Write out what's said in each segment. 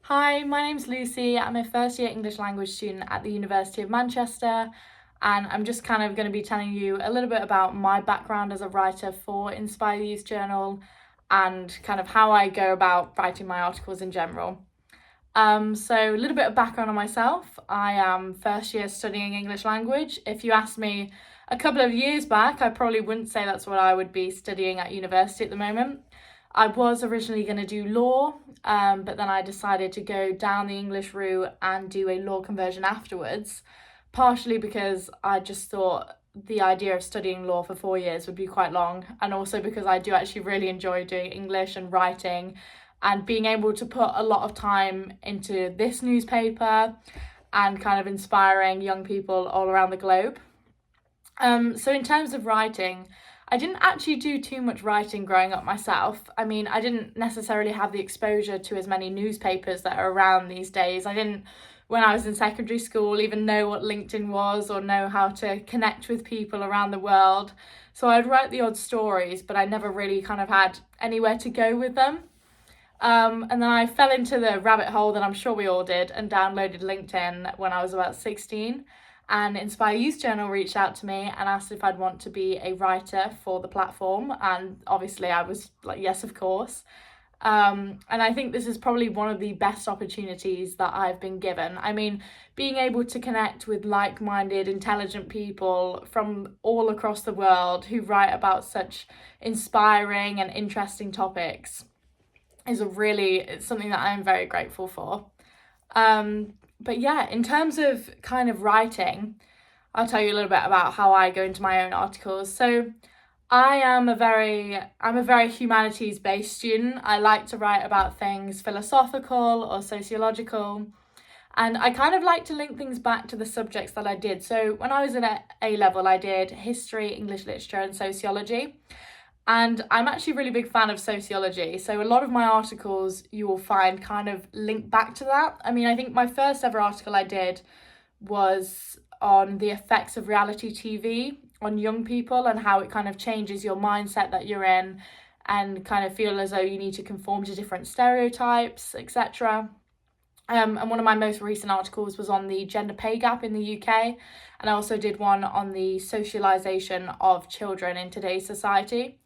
Hi, my name's Lucy. I'm a first year English language student at the University of Manchester, and I'm just kind of going to be telling you a little bit about my background as a writer for Inspire Youth Journal and kind of how I go about writing my articles in general. So a little bit of background on myself. I am first year studying English language. If you asked me a couple of years back, I probably wouldn't say that's what I would be studying at university at the moment. I was originally going to do law, but then I decided to go down the English route and do a law conversion afterwards, partially because I just thought the idea of studying law for 4 years would be quite long, and also because I do actually really enjoy doing English and writing and being able to put a lot of time into this newspaper and kind of inspiring young people all around the globe. So in terms of writing, I didn't actually do too much writing growing up myself. I mean, I didn't necessarily have the exposure to as many newspapers that are around these days. I didn't, when I was in secondary school, even know what LinkedIn was or know how to connect with people around the world. So I'd write the odd stories, but I never really kind of had anywhere to go with them. And then I fell into the rabbit hole that I'm sure we all did and downloaded LinkedIn when I was about 16. And Inspire Youth Journal reached out to me and asked if I'd want to be a writer for the platform. And obviously I was like, yes, of course. And I think this is probably one of the best opportunities that I've been given. I mean, being able to connect with like-minded, intelligent people from all across the world who write about such inspiring and interesting topics is it's something that I'm very grateful for. But yeah, in terms of kind of writing, I'll tell you a little bit about how I go into my own articles. So I'm a very humanities based student. I like to write about things philosophical or sociological. And I kind of like to link things back to the subjects that I did. So when I was in A level, I did history, English literature, and sociology. And I'm actually a really big fan of sociology. So a lot of my articles you will find kind of link back to that. I mean, I think my first ever article I did was on the effects of reality TV on young people and how it kind of changes your mindset that you're in and kind of feel as though you need to conform to different stereotypes, etc. And one of my most recent articles was on the gender pay gap in the UK. And I also did one on the socialisation of children in today's society.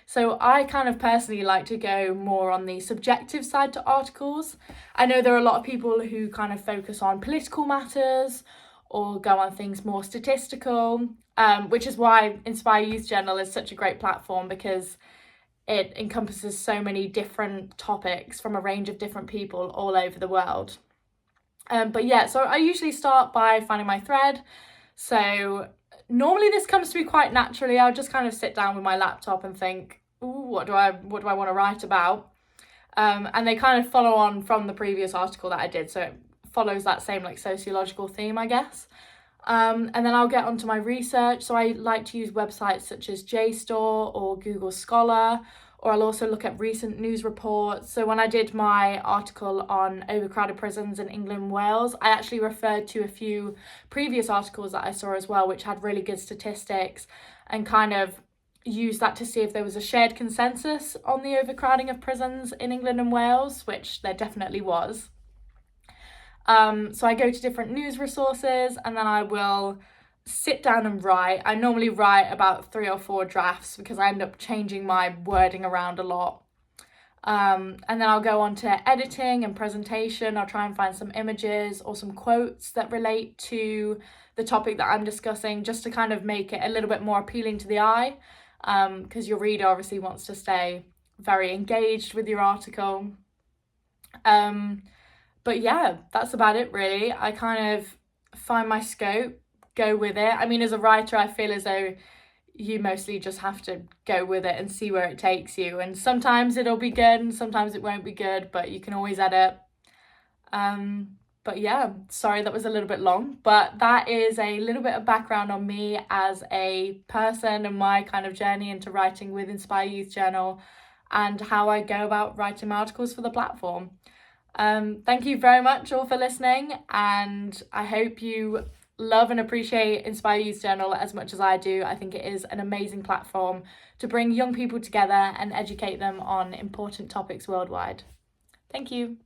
So I kind of personally like to go more on the subjective side to articles. I know there are a lot of people who kind of focus on political matters or go on things more statistical, which is why Inspire Youth Journal is such a great platform because it encompasses so many different topics from a range of different people all over the world. But yeah, so I usually start by finding my thread. So normally this comes to me quite naturally. I'll just kind of sit down with my laptop and think, ooh, what do I want to write about? And they kind of follow on from the previous article that I did. So it follows that same like sociological theme, I guess. And then I'll get onto my research. So I like to use websites such as JSTOR or Google Scholar, or I'll also look at recent news reports. So when I did my article on overcrowded prisons in England and Wales, I actually referred to a few previous articles that I saw as well, which had really good statistics and kind of used that to see if there was a shared consensus on the overcrowding of prisons in England and Wales, which there definitely was. So I go to different news resources and then I will sit down and write. I normally write about 3 or 4 drafts because I end up changing my wording around a lot. And then I'll go on to editing and presentation. I'll try and find some images or some quotes that relate to the topic that I'm discussing just to kind of make it a little bit more appealing to the eye, because your reader obviously wants to stay very engaged with your article. But yeah, that's about it really. I kind of find my scope, go with it. I mean, as a writer, I feel as though you mostly just have to go with it and see where it takes you. And sometimes it'll be good and sometimes it won't be good, but you can always edit. But yeah, sorry that was a little bit long, but that is a little bit of background on me as a person and my kind of journey into writing with Inspire Youth Journal and how I go about writing my articles for the platform. Thank you very much all for listening, and I hope you love and appreciate Inspire Youth Journal as much as I do. I think it is an amazing platform to bring young people together and educate them on important topics worldwide. Thank you.